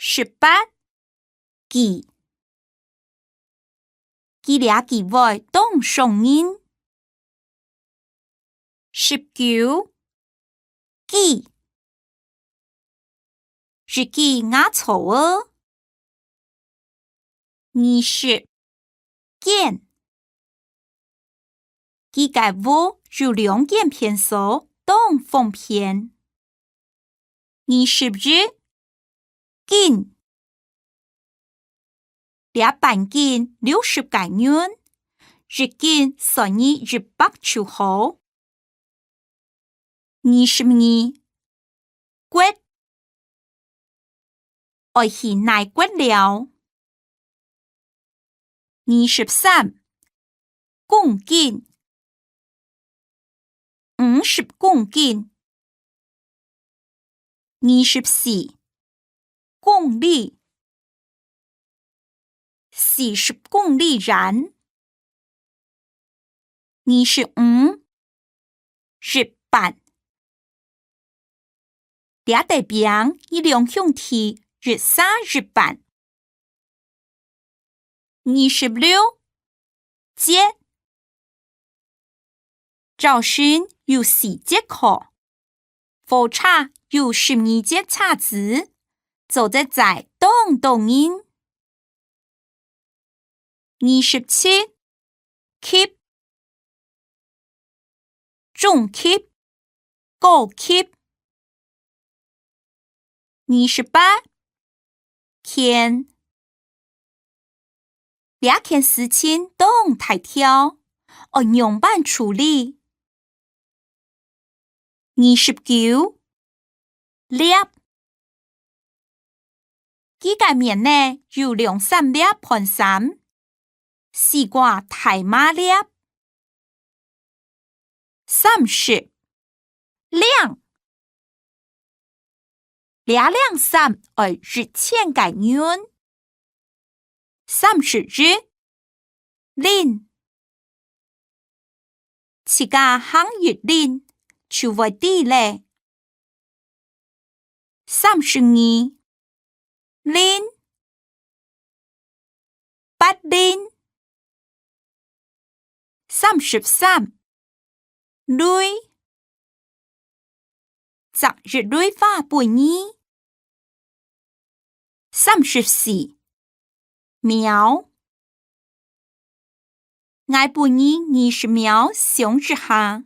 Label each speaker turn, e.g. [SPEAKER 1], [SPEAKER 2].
[SPEAKER 1] 18記倆記外當上音。19記日記雅草兒。20件記改物有2件偏數當封片。21件倆半件60改元，日件算你100好。22骨愛去耐骨了。23公斤50公斤。24公里40公里燃。25日版倆代表一兩兄弟日3日版。26節早晨有4節課，火車有12節叉子，走在當動音。27級中級高級。28天倆件事情當大條，按樣板處理。29粒幾個面呢有2-3粒盤山，西瓜大馬粒。30兩3而日千改元。30日零7個行月零就會地嘞。32零8零。33累昨日累法半年。34秒愛半年20秒上日下。